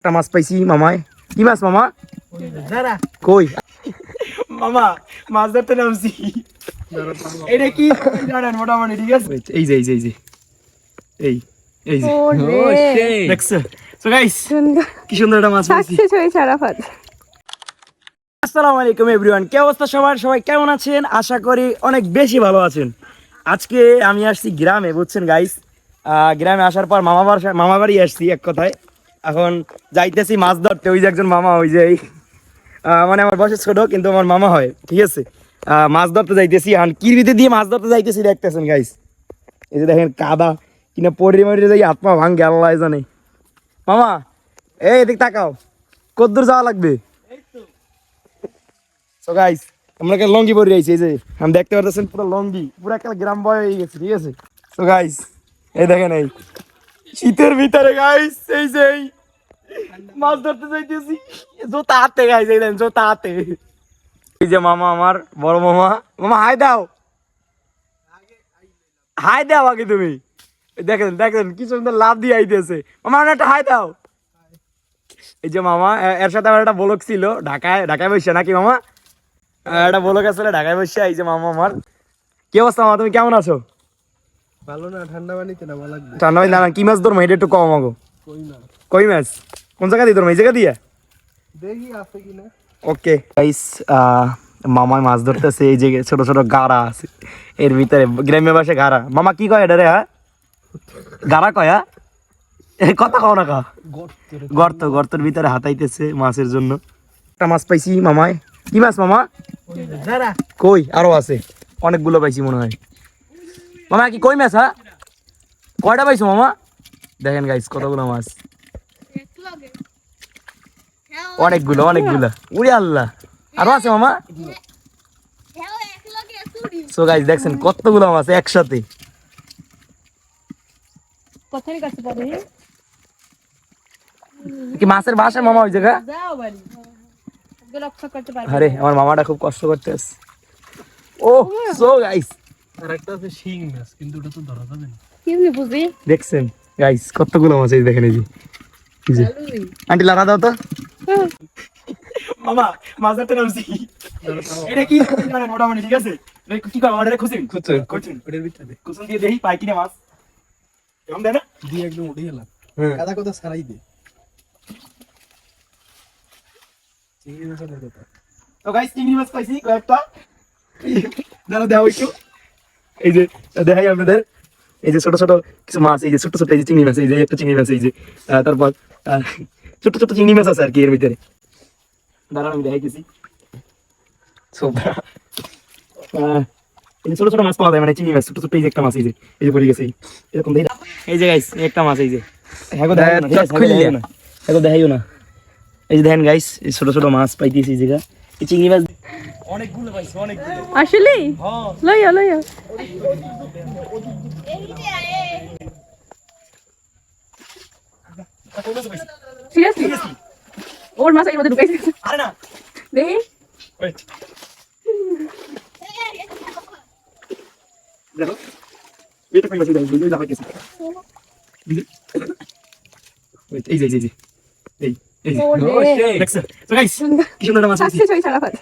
একটা মাছ পাইছি মামায়। কি মাছ মামা? কই মামা মাছ ধরতে নামছি। এটা কি জানেন মোটামুটি ঠিক আছে। এই যে এই যে এই যে এই এই যে দেখছো সো গাইস কি সুন্দর একটা মাছ পাইছি। সাকসেস হয়েছে আরাফাত। আসসালামু আলাইকুম এভরিওয়ান, কি অবস্থা সবার? সবাই কেমন আছেন? আশা করি অনেক বেশি ভালো আছেন। আজকে আমি আসছি গ্রামে, বুঝছেন গাইস। গ্রামে আসার পর মামা বাড়ি আসছি এক কথায়। এখন যাইতেছি মাছ ধরতে। ওই যে একজন মামা, ওই যে মানে আমার বয়সে ছোট কিন্তু আমার মামা হয়, ঠিক আছে। মাছ ধরতে যাইতেছি, আর কিরবিতে দিয়ে মাছ ধরতে যাইতেছি দেখতেছেন গাইস। এই যে দেখেন কাদা কিনা পড়ে মরে যাই, হাত পা ভাঙ গেল জানে। মামা এই এদিক তাকাও, কতদূর যাওয়া লাগবে? সো গাইস আমরা একটা লঙ্গি পরে আইছি, এই যে আমি দেখতে পারতেছেন পুরো লঙ্গি, পুরো একটা গ্রাম বয় হয়ে গেছে, ঠিক আছে। সো গাইস এই দেখেন এই শীতের ভিতরে গাইস এই যে মাছ ধরতে যাইতেছি জোতা হাতে গাইস, এই দেখেন জোতা হাতে। এই যে মামা, আমার বড় মামা। মামা হাই দাও, হাই দাও আগে তুমি। দেখেন দেখেন কি সুন্দর লাভ দিয়ে আইতেছে। মামা একটা হাই দাও। এই যে মামা, এর সাথে আমার একটা ব্লগ ছিল ঢাকায় বসে, নাকি মামা? একটা ব্লগ আসলে ঢাকায় বসে। এই যে মামা আমার। কি অবস্থা মামা, তুমি কেমন আছো? ভালো না, ঠান্ডা পানিতে নামা লাগবে। ঠান্ডা পানি না, কি মাছ ধরবো এটা একটু কম আগো। কই মাছ? কোন জায়গা দিয়ে ধরবো? এই জায়গা দিয়ে দেখি আছে কিনা। ওকে গাইস, মামায় মাছ ধরতেছে। এই যে ছোট ছোট গাড়া আছে এর ভিতরে, গ্রামের বাসে গাড়া। মামা কি কয় এটা রে? হ্যাঁ গাড়া কয়? হ্যাঁ কথা কও না কা। গর্তের ভিতরে হাতাইতেছে মাছের জন্য। একটা মাছ পাইছি মামায়। কি মাছ মামা? কই আরো আছে, অনেকগুলো পাইছি মনে হয়। মামা কি কই মাছ? হ্যাঁ কয়টা পাইছো মামা? দেখেন গাইস কতগুলো মাছ, অনেকগুলো। উড়ে আল্লাহ, আরো আছে মামা। সো গাইস দেখছেন কতগুলো মাছ একসাথে। কি মাছের বাসা মামা ওই জায়গা? আরে আমার মামাটা খুব কষ্ট করতে আছে। ও সো গাইস আর একটা আছে শিং মাছ, কিন্তু ওটা তো ধরা যাবে না। কেমনে বুঝি? দেখছেন গাইস কতগুলো মাছ, এই দেখেন। এই যে আন্টি লারা দাও তো। মামা মাছ ধরতে নামছি। এটা কি জানেন মোটামুটি ঠিক আছে। কি কয় অর্ডারে খুঁজেন ওটার ভিতরে কুসুম দিয়ে দেখি পাই কিনা মাছ। এরকম দেয় না? দিয়ে একদম উঠে গেলাম। হ্যাঁ কাদা কথা ছাড়াই দে। চিংড়ি মাছের কথা। তো গাইস চিংড়ি মাছ পাইছি কয়েকটা। দাঁড়া দেওয়া একটু। এই যে দেখাই আপনাদের, এই যে ছোট ছোট কিছু মাছ, এই যে ছোট ছোট এই যে চিংড়ি মাছ, এই যে একটা চিংড়ি মাছ, এই যে তারপর ছোট ছোট চিংড়ি মাছ আছে আর কি এর ভিতরে। দাঁড়ান আমি দেখাইতেছি। ছোট ছোট মাছ পাওয়া যায়, মানে চিংড়ি মাছ ছোট ছোট। এই যে একটা মাছ, এই যে পড়ে গেছে এরকম। এই যে গাইস একটা মাছ, এই যে দেখাইও না। এই যে দেখেন গাইস এই ছোট ছোট মাছ পাইতেছি। এই জায়গা এই চিংড়ি মাছ অনেকগুলো পাইছি, অনেকগুলো আসলে লইয়া সিরিয়াসলি ওর মাছ এর মধ্যে ঢুকাইছে। আরে না দেখি ওয়েট দেখো এটা কই মাছ? এই যে লাগাইতেছি। ওয়েট এই যে এই দেখছো তো গাইস কি সুন্দর মাছ আছে। সাকসেস হয়েছে আরাফাত।